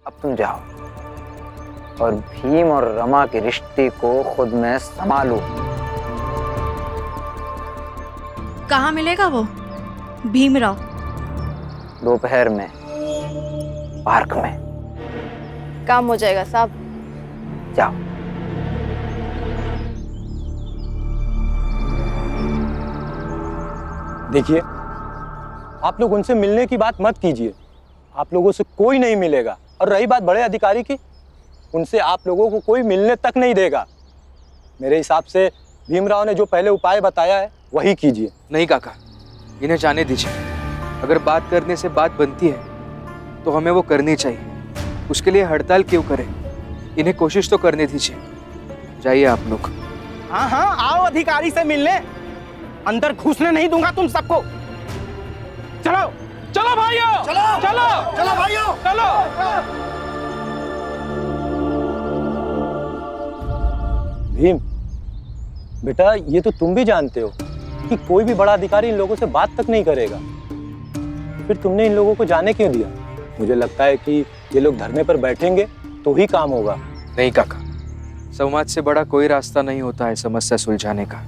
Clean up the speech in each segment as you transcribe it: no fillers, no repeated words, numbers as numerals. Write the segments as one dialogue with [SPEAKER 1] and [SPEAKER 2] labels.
[SPEAKER 1] अब तुम जाओ और भीम और रमा के रिश्ते को खुद मैं संभालू।
[SPEAKER 2] कहाँ मिलेगा वो भीमराव?
[SPEAKER 1] दोपहर में पार्क में।
[SPEAKER 2] काम हो जाएगा साहब।
[SPEAKER 1] जाओ।
[SPEAKER 3] देखिए, आप लोग उनसे मिलने की बात मत कीजिए। आप लोगों से कोई नहीं मिलेगा। और रही बात बड़े अधिकारी की, उनसे आप लोगों को कोई मिलने तक नहीं देगा। मेरे हिसाब से भीमराव ने जो पहले उपाय बताया है वही कीजिए।
[SPEAKER 4] नहीं काका, इन्हें जाने दीजिए। अगर बात करने से बात बनती है तो हमें वो करनी चाहिए। उसके लिए हड़ताल क्यों करें? इन्हें कोशिश तो करने दीजिए। जाइए आप लोग।
[SPEAKER 5] हाँ हाँ, आओ अधिकारी से मिलने। अंदर घुसने नहीं दूंगा तुम सबको। चलो चलो भाइयों, चलो चलो चलो भाइयों, चलो।
[SPEAKER 3] भीम बेटा, ये तो तुम भी जानते हो कि कोई भी बड़ा अधिकारी इन लोगों से बात तक नहीं करेगा। फिर तुमने इन लोगों को जाने क्यों दिया? मुझे लगता है कि ये लोग धरने पर बैठेंगे तो ही काम होगा।
[SPEAKER 4] नहीं काका, संवाद से बड़ा कोई रास्ता नहीं होता है समस्या सुलझाने का।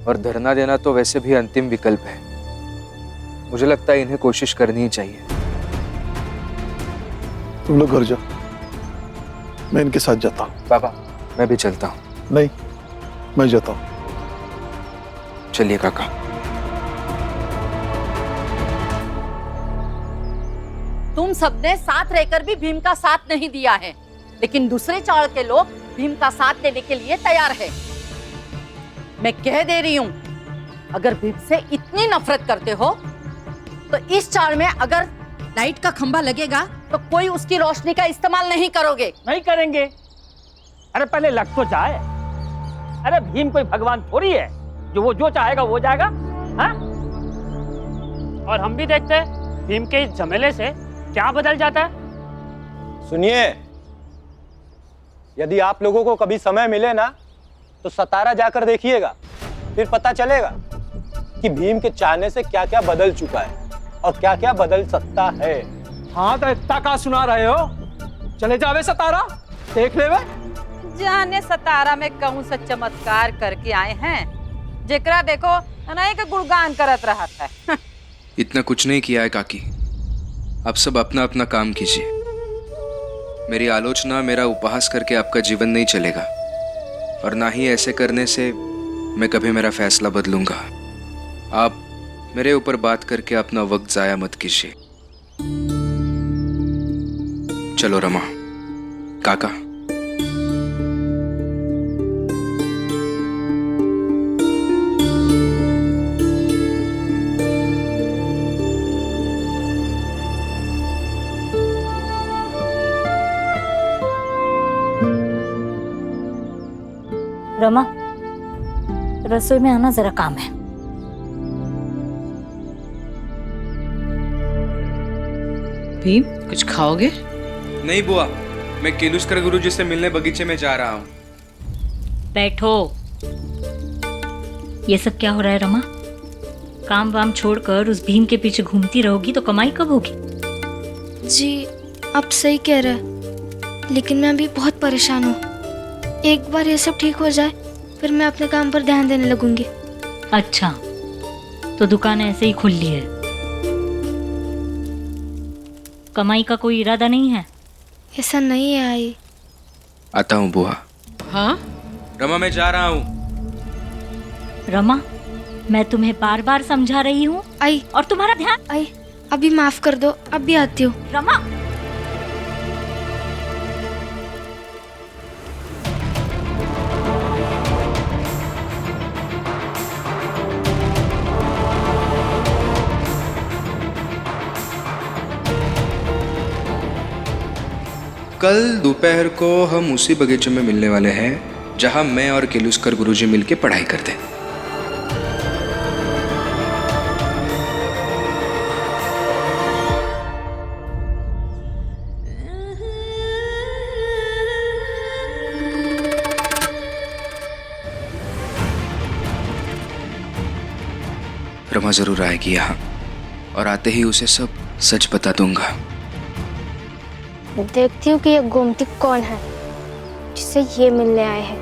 [SPEAKER 4] और धरना देना तो वैसे भी अंतिम विकल्प है। मुझे लगता है इन्हें कोशिश करनी ही चाहिए।
[SPEAKER 6] तुम लोग घर जाओ, मैं इनके साथ जाता हूँ।
[SPEAKER 4] बाबा, मैं भी चलता हूँ।
[SPEAKER 6] नहीं, मैं जाता हूँ।
[SPEAKER 4] चलिए काका।
[SPEAKER 7] तुम सबने साथ रहकर भी भीम का साथ नहीं दिया है, लेकिन दूसरे चाड़ के लोग भीम का साथ देने के लिए तैयार है। मैं कह दे रही हूँ, अगर भीम से इतनी नफरत करते हो तो इस चाड़ में अगर लाइट का खंभा लगेगा तो कोई उसकी रोशनी का इस्तेमाल नहीं करोगे।
[SPEAKER 5] नहीं करेंगे। अरे पहले लग तो जाए। अरे भीम कोई भगवान थोड़ी है जो वो जो चाहेगा वो जाएगा। हाँ?
[SPEAKER 8] और हम भी देखते हैं भीम के इस झमेले से क्या बदल जाता है।
[SPEAKER 3] सुनिए, यदि आप लोगों को कभी समय मिले ना तो सतारा जाकर देखिएगा। फिर पता चलेगा कि भीम के चाहने से क्या क्या बदल चुका है और क्या क्या बदल सकता है।
[SPEAKER 5] हाँ तो इतना का सुना रहे हो? चले जावे सतारा, देख ले वे।
[SPEAKER 7] जाने सतारा में कहूँ से चमत्कार करके आए हैं, जेकरा देखो नहीं का गुणगान करत रहा था।
[SPEAKER 4] इतना कुछ नहीं किया है काकी। आप सब अपना अपना काम कीजिए। मेरी आलोचना, मेरा उपहास करके आपका जीवन नहीं चलेगा। और ना ही ऐसे करने से मैं कभी मेरा फैसला बदलूंगा। आप मेरे ऊपर बात करके अपना वक्त जाया मत कीजिए। चलो रमा, काका।
[SPEAKER 9] रमा, रसोई में आना, जरा काम है।
[SPEAKER 10] भीम, कुछ खाओगे?
[SPEAKER 4] नहीं बुआ, मैं केलुस्कर गुरुजी से मिलने बगीचे में जा रहा हूँ।
[SPEAKER 9] बैठो। ये सब क्या हो रहा है रमा? काम वाम छोड़कर उस भीम के पीछे घूमती रहोगी तो कमाई कब होगी?
[SPEAKER 11] जी, आप सही कह रहे हैं, लेकिन मैं अभी बहुत परेशान हूँ। एक बार ये सब ठीक हो जाए फिर मैं अपने काम पर ध्यान देने लगूंगी।
[SPEAKER 9] अच्छा, तो दुकान ऐसे ही खुल ली है? कमाई का कोई इरादा नहीं है?
[SPEAKER 11] ऐसा नहीं है आई।
[SPEAKER 4] आता हूँ बुआ।
[SPEAKER 10] हाँ
[SPEAKER 4] रमा, मैं जा रहा हूँ।
[SPEAKER 9] रमा, मैं तुम्हें बार बार समझा रही हूँ।
[SPEAKER 11] आई,
[SPEAKER 9] और तुम्हारा ध्यान?
[SPEAKER 11] आई, अभी माफ कर दो, अभी आती हूँ।
[SPEAKER 9] रमा,
[SPEAKER 4] कल दोपहर को हम उसी बगीचे में मिलने वाले हैं जहां मैं और केलुस्कर गुरुजी मिलके पढ़ाई करते हैं। रमा जरूर आएगी यहाँ और आते ही उसे सब सच बता दूंगा।
[SPEAKER 11] देखती हूँ कि ये गोमती कौन है जिससे ये मिलने आए हैं।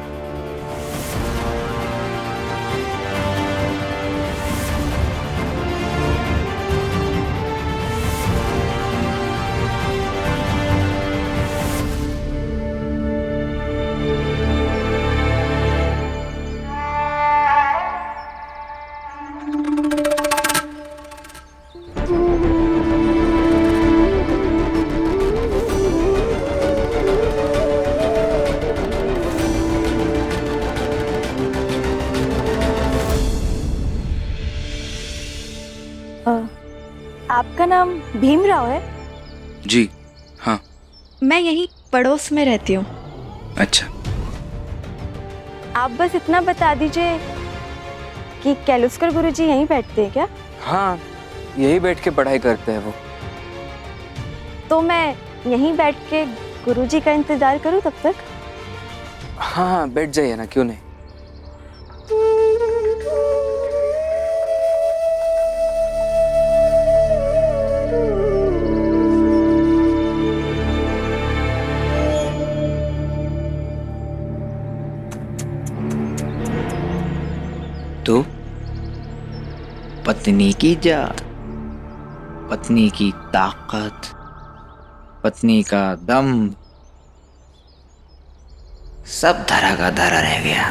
[SPEAKER 2] आपका नाम भीमराव है?
[SPEAKER 4] जी हाँ।
[SPEAKER 2] मैं यहीं पड़ोस में रहती हूँ।
[SPEAKER 4] अच्छा,
[SPEAKER 2] आप बस इतना बता दीजिए कि कैलुस्कर गुरुजी यहीं बैठते हैं क्या?
[SPEAKER 1] हाँ, यही बैठ के पढ़ाई करते हैं वो।
[SPEAKER 2] तो मैं यहीं बैठ के गुरुजी का इंतजार करूँ तब तक?
[SPEAKER 1] हाँ, बैठ जाइए ना, क्यों नहीं।
[SPEAKER 12] तो पत्नी की जात, पत्नी की ताकत, पत्नी का दम, सब धरा का धरा रह गया।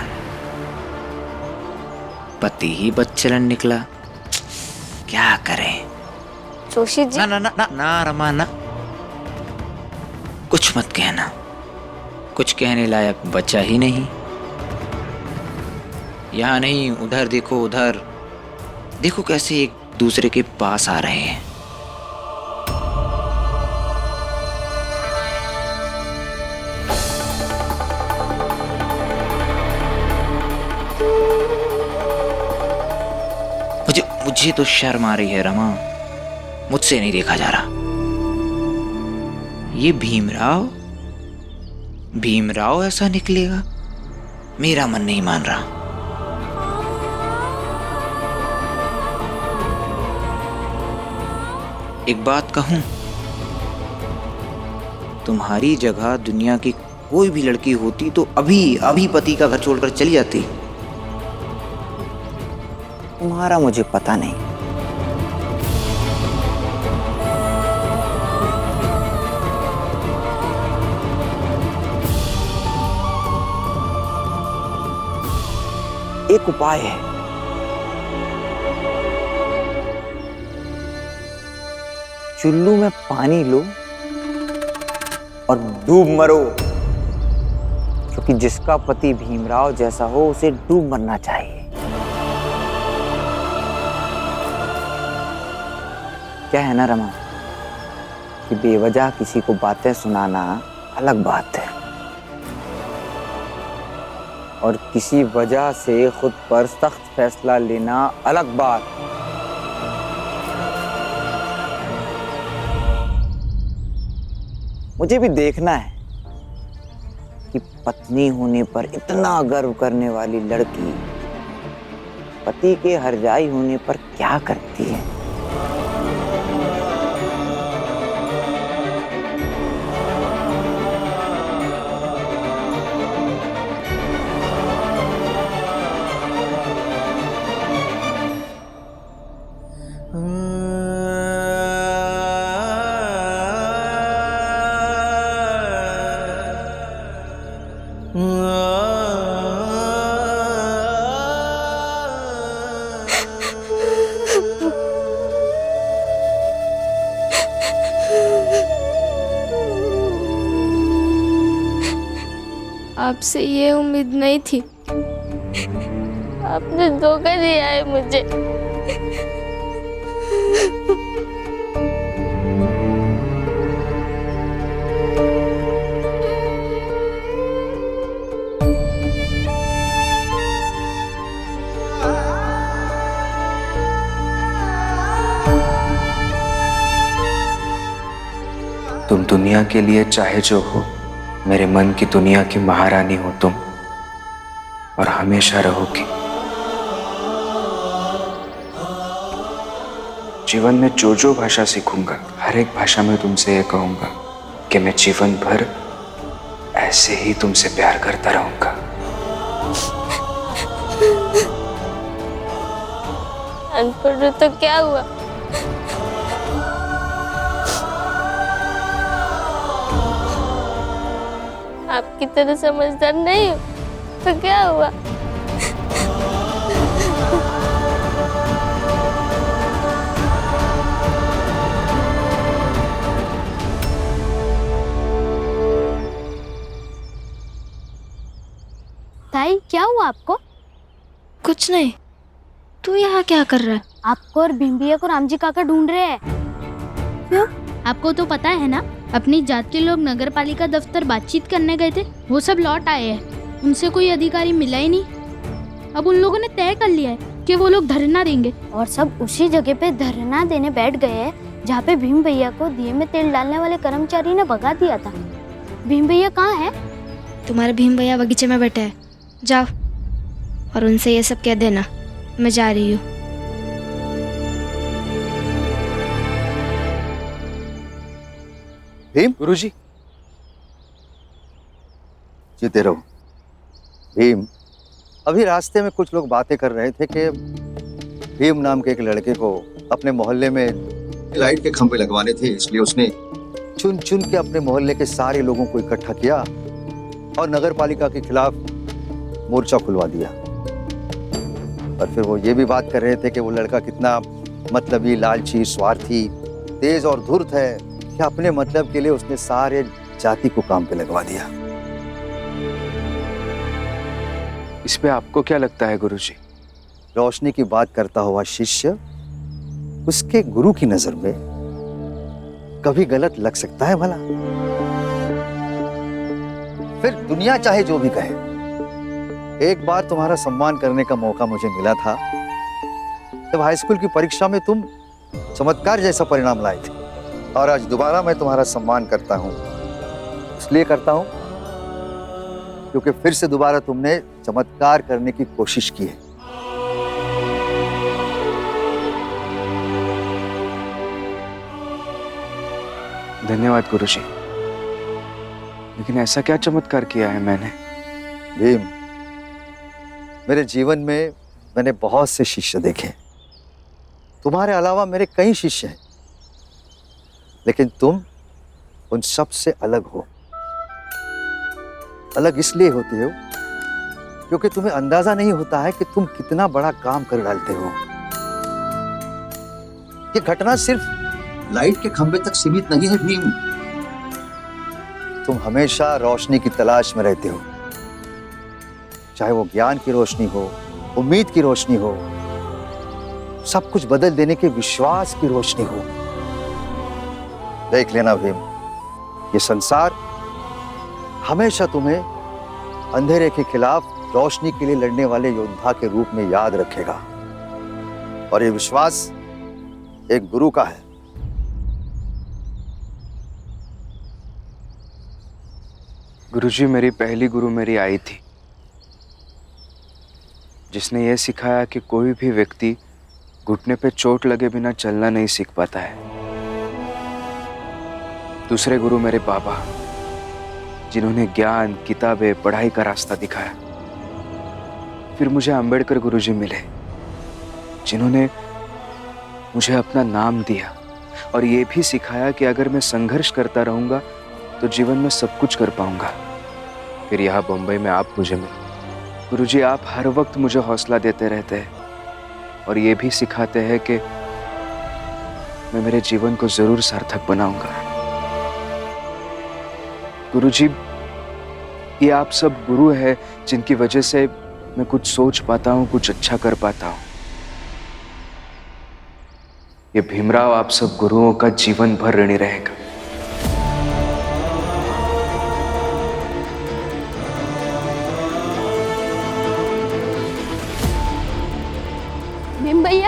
[SPEAKER 12] पति ही बदचलन निकला, क्या करें।
[SPEAKER 11] जोशी जी,
[SPEAKER 12] ना ना ना ना ना रमा ना, कुछ मत कहना, कुछ कहने लायक बचा ही नहीं। यहाँ नहीं, उधर देखो, उधर देखो कैसे एक दूसरे के पास आ रहे हैं। मुझे तो शर्म आ रही है रमा, मुझसे नहीं देखा जा रहा। ये भीमराव ऐसा निकलेगा, मेरा मन नहीं मान रहा। एक बात कहूं, तुम्हारी जगह दुनिया की कोई भी लड़की होती तो अभी पति का घर छोड़कर चली जाती।
[SPEAKER 1] तुम्हारा मुझे पता नहीं। एक उपाय है। चुल्लू में पानी लो और डूब मरो, क्योंकि जिसका पति भीमराव जैसा हो उसे डूब मरना चाहिए। क्या है ना रमा, कि बेवजह किसी को बातें सुनाना अलग बात है, और किसी वजह से खुद पर सख्त फैसला लेना अलग बात। मुझे भी देखना है कि पत्नी होने पर इतना गर्व करने वाली लड़की पति के हरजाई होने पर क्या करती है।
[SPEAKER 11] आपसे ये उम्मीद नहीं थी, आपने धोखा दिया है मुझे।
[SPEAKER 4] तुम दुनिया के लिए चाहे जो हो, मेरे मन की दुनिया की महारानी हो तुम, और हमेशा रहोगी। जीवन में जो भाषा सीखूंगा, हर एक भाषा में तुमसे ये कहूंगा, कि मैं जीवन भर ऐसे ही तुमसे प्यार करता रहूंगा।
[SPEAKER 11] अनपढ़ तो क्या हुआ? आपकी तरह समझदार नहीं हो तो क्या हुआ?
[SPEAKER 2] ताई क्या हुआ आपको?
[SPEAKER 11] कुछ नहीं। तू यहाँ क्या कर रहा है?
[SPEAKER 2] आपको और भीम को रामजी काका ढूंढ रहे हैं।
[SPEAKER 11] क्यों? आपको तो पता है ना, अपनी जात के लोग नगर पालिका दफ्तर बातचीत करने गए थे, वो सब लौट आए हैं। उनसे कोई अधिकारी मिला ही नहीं। अब उन लोगों ने तय कर लिया है कि वो लोग धरना देंगे।
[SPEAKER 2] और सब उसी जगह पे धरना देने बैठ गए हैं जहाँ पे भीम भैया को दिए में तेल डालने वाले कर्मचारी ने भगा दिया था। भीम भैया कहाँ है?
[SPEAKER 11] तुम्हारे भीम भैया बगीचे में बैठे हैं, जाओ और उनसे ये सब कह देना मैं जा रही हूँ।
[SPEAKER 6] भीम,
[SPEAKER 4] गुरुजी।
[SPEAKER 6] जीते रहो। भीम, अभी रास्ते में कुछ लोग बातें कर रहे थे कि भीम नाम के एक लड़के को अपने मोहल्ले में लाइट के खंभे लगवाने थे, इसलिए उसने चुन चुन के अपने मोहल्ले के सारे लोगों को इकट्ठा किया और नगर पालिका के खिलाफ मोर्चा खुलवा दिया। और फिर वो ये भी बात कर रहे थे कि वो लड़का कितना मतलबी, लालची, स्वार्थी, तेज और धूर्त है कि अपने मतलब के लिए उसने सारे जाति को काम पे लगवा दिया।
[SPEAKER 4] इस पे आपको क्या लगता है गुरुजी?
[SPEAKER 6] रोशनी की बात करता हुआ शिष्य उसके गुरु की नजर में कभी गलत लग सकता है भला? फिर दुनिया चाहे जो भी कहे, एक बार तुम्हारा सम्मान करने का मौका मुझे मिला था जब हाई स्कूल की परीक्षा में तुम चमत्कार जैसा परिणाम लाए थे, और आज दोबारा मैं तुम्हारा सम्मान करता हूं। इसलिए करता हूं क्योंकि फिर से दोबारा तुमने चमत्कार करने की कोशिश की है।
[SPEAKER 4] धन्यवाद गुरुजी। लेकिन ऐसा क्या चमत्कार किया है मैंने?
[SPEAKER 6] भीम, मेरे जीवन में मैंने बहुत से शिष्य देखे। तुम्हारे अलावा मेरे कई शिष्य हैं, लेकिन तुम उन सब से अलग हो। अलग इसलिए होते हो क्योंकि तुम्हें अंदाजा नहीं होता है कि तुम कितना बड़ा काम कर डालते हो। ये घटना सिर्फ लाइट के खंभे तक सीमित नहीं है भीम। तुम हमेशा रोशनी की तलाश में रहते हो, चाहे वो ज्ञान की रोशनी हो, उम्मीद की रोशनी हो, सब कुछ बदल देने के विश्वास की रोशनी हो। देख लेना भीम, ये संसार हमेशा तुम्हें अंधेरे के खिलाफ रोशनी के लिए लड़ने वाले योद्धा के रूप में याद रखेगा। और ये विश्वास एक गुरु का है।
[SPEAKER 4] गुरुजी, मेरी पहली गुरु मेरी आई थी, जिसने यह सिखाया कि कोई भी व्यक्ति घुटने पे चोट लगे बिना चलना नहीं सीख पाता है। दूसरे गुरु मेरे बाबा, जिन्होंने ज्ञान, किताबें, पढ़ाई का रास्ता दिखाया। फिर मुझे अंबेडकर गुरुजी मिले, जिन्होंने मुझे अपना नाम दिया और ये भी सिखाया कि अगर मैं संघर्ष करता रहूंगा तो जीवन में सब कुछ कर पाऊंगा। फिर यहाँ बम्बई में आप मुझे मिले। गुरुजी, आप हर वक्त मुझे हौसला देते रहते हैं और ये भी सिखाते हैं कि मैं मेरे जीवन को जरूर सार्थक बनाऊंगा। गुरुजी, ये आप सब गुरु हैं जिनकी वजह से मैं कुछ सोच पाता हूँ, कुछ अच्छा कर पाता हूँ। ये भीमराव आप सब गुरुओं का जीवन भर ऋणी रहेगा।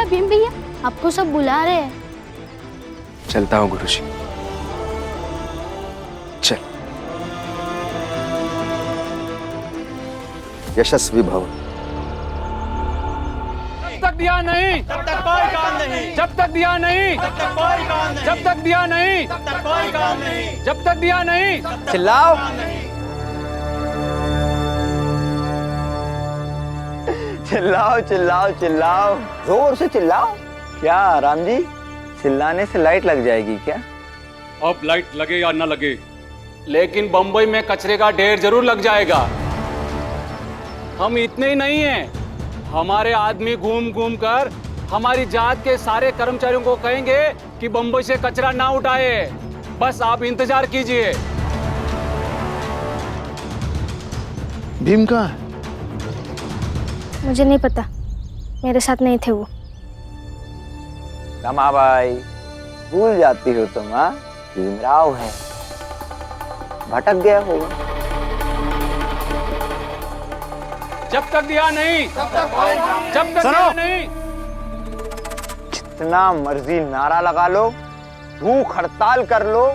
[SPEAKER 2] भीम भैया आपको सब बुला रहे हैं।
[SPEAKER 4] चलता हूँ गुरुजी। चल।
[SPEAKER 6] यशस्वी भव।
[SPEAKER 5] तक दिया नहीं तब तक कोई काम नहीं, जब तक दिया नहीं तब तक कोई काम नहीं, जब तक दिया नहीं तब तक कोई काम नहीं, जब तक दिया नहीं।
[SPEAKER 1] चिल्लाओ, चिल्लाओ चिल्लाओ चिल्लाओ, जोर से चिल्लाओ। क्या राम जी, चिल्लाने से लाइट लग जाएगी क्या?
[SPEAKER 5] अब लाइट लगे या न लगे, लेकिन बंबई में कचरे का ढेर जरूर लग जाएगा। हम इतने ही नहीं हैं, हमारे आदमी घूम घूम कर हमारी जात के सारे कर्मचारियों को कहेंगे कि बंबई से कचरा ना उठाए। बस आप इंतजार कीजिए।
[SPEAKER 13] भीम कहाँ है?
[SPEAKER 2] मुझे नहीं पता, मेरे साथ नहीं थे वो।
[SPEAKER 1] रमाबाई, भूल जाती हो तुम? हाँ, भीमराव है, भटक गया होगा।
[SPEAKER 5] जब तक दिया नहीं जब तक दिया नहीं।
[SPEAKER 1] जितना मर्जी नारा लगा लो, भूख हड़ताल कर लो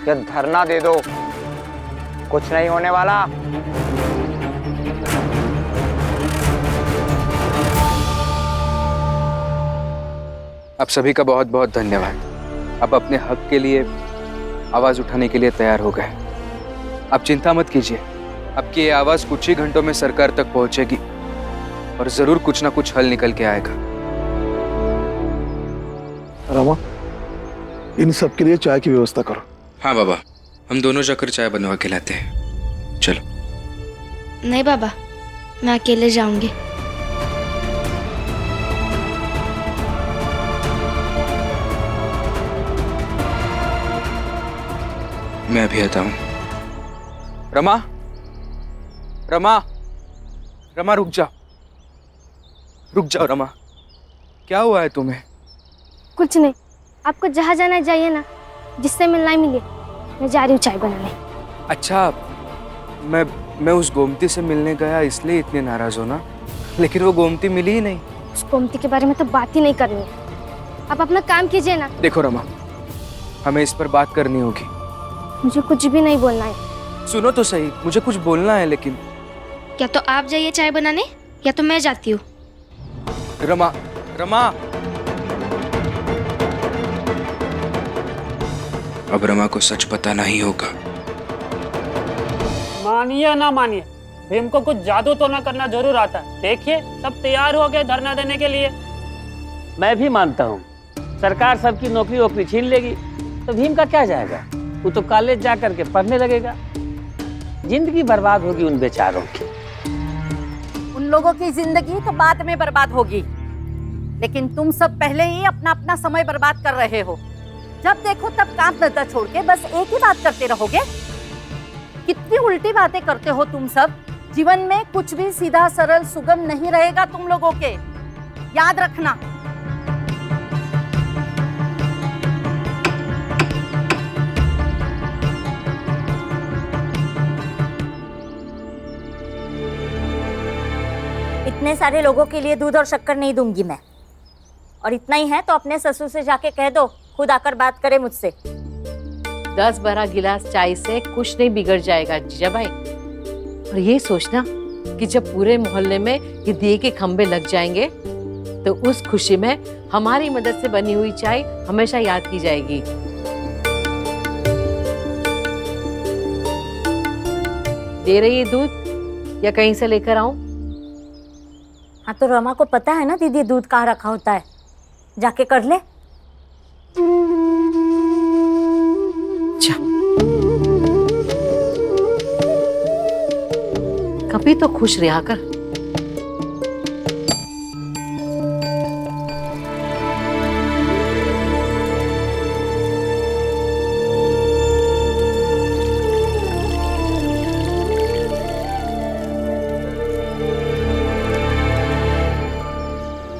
[SPEAKER 1] या धरना दे दो, कुछ नहीं होने वाला।
[SPEAKER 4] आप सभी का बहुत बहुत धन्यवाद। आप अपने हक के लिए आवाज उठाने के लिए तैयार हो गए। आप चिंता मत कीजिए, आपकी ये आवाज कुछ ही घंटों में सरकार तक पहुंचेगी और जरूर कुछ ना कुछ हल निकल के आएगा।
[SPEAKER 13] रमा, इन सब के लिए चाय की व्यवस्था करो।
[SPEAKER 4] हाँ बाबा, हम दोनों जाकर चाय बनवा के लाते हैं। चलो।
[SPEAKER 11] नहीं बाबा, मैं अकेले जाऊंगी।
[SPEAKER 4] मैं अभी आता हूँ। रमा, रमा, रमा रुक जाओ, रुक जाओ रमा। क्या हुआ है तुम्हें?
[SPEAKER 2] कुछ नहीं, आपको जहाँ जाना चाहिए ना, जिससे मिलना ही मिले। मैं जा रही हूँ चाय बनाने।
[SPEAKER 4] अच्छा, मैं उस गोमती से मिलने गया इसलिए इतने नाराज हो ना, लेकिन वो गोमती मिली ही नहीं।
[SPEAKER 2] उस गोमती के बारे में तो बात ही नहीं करनी है। आप अपना काम कीजिए ना।
[SPEAKER 4] देखो रमा, हमें इस पर बात करनी होगी।
[SPEAKER 2] मुझे कुछ भी नहीं बोलना है।
[SPEAKER 4] सुनो तो सही, मुझे कुछ बोलना है लेकिन।
[SPEAKER 11] क्या तो आप जाइए चाय बनाने या तो मैं जाती हूँ।
[SPEAKER 4] रमा, रमा। अब रमा को सच पता नहीं होगा।
[SPEAKER 8] मानिए ना मानिए, भीम को कुछ जादू तो ना करना जरूर आता है। देखिए, सब तैयार हो गए धरना देने के लिए।
[SPEAKER 14] मैं भी मानता हूँ, सरकार सबकी नौकरी वोकरी छीन लेगी तो भीम का क्या जाएगा? वो तो कॉलेज जा करके पढ़ने लगेगा। जिंदगी बर्बाद होगी उन बेचारों की।
[SPEAKER 7] उन लोगों की जिंदगी तो बाद में बर्बाद होगी, लेकिन तुम सब पहले ही अपना अपना समय बर्बाद कर रहे हो। जब देखो तब काम धंधा छोड़ के बस एक ही बात करते रहोगे। कितनी उल्टी बातें करते हो तुम सब। जीवन में कुछ भी सीधा सरल सुगम नहीं रहेगा तुम लोगों के, याद रखना।
[SPEAKER 15] इतने सारे लोगों के लिए दूध और शक्कर नहीं दूंगी मैं। और इतना ही है तो अपने ससुर से जाके कह दो, खुद आकर बात करे मुझसे।
[SPEAKER 7] 10-12 गिलास चाय से कुछ नहीं बिगड़ जाएगा जीजा भाई। और ये सोचना कि जब पूरे मोहल्ले में ये दिए के खंबे लग जाएंगे तो उस खुशी में हमारी मदद से बनी हुई चाय हमेशा याद की जाएगी। दे रही है दूध या कहीं से लेकर आऊं?
[SPEAKER 15] हाँ तो रमा को पता है ना दीदी दूध कहाँ रखा होता है, जाके कर ले।
[SPEAKER 7] कभी तो खुश रहा कर।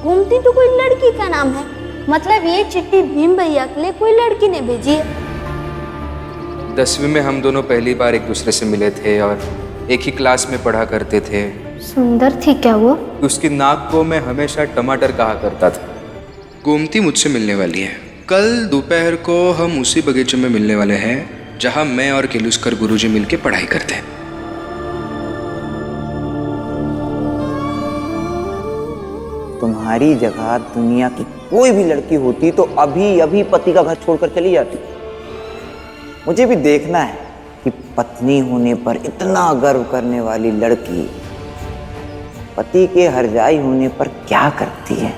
[SPEAKER 2] गोमती तो कोई लड़की का नाम है, मतलब ये चिट्ठी भीम भैया के लिए कोई लड़की ने भेजी है।
[SPEAKER 4] 10वीं में हम दोनों पहली बार एक दूसरे से मिले थे और एक ही क्लास में पढ़ा करते थे।
[SPEAKER 2] सुंदर थी क्या वो?
[SPEAKER 4] उसकी नाक को मैं हमेशा टमाटर कहा करता था। गोमती मुझसे मिलने वाली है। कल दोपहर को हम उसी बगीचे में मिलने वाले हैं जहां मैं और केलुस्कर गुरुजी मिलके पढ़ाई करते हैं।
[SPEAKER 1] तुम्हारी जगह दुनिया की कोई भी लड़की होती तो अभी अभी पति का घर छोड़कर चली जाती। मुझे भी देखना है कि पत्नी होने पर इतना गर्व करने वाली लड़की पति के हरजाई होने पर क्या करती है।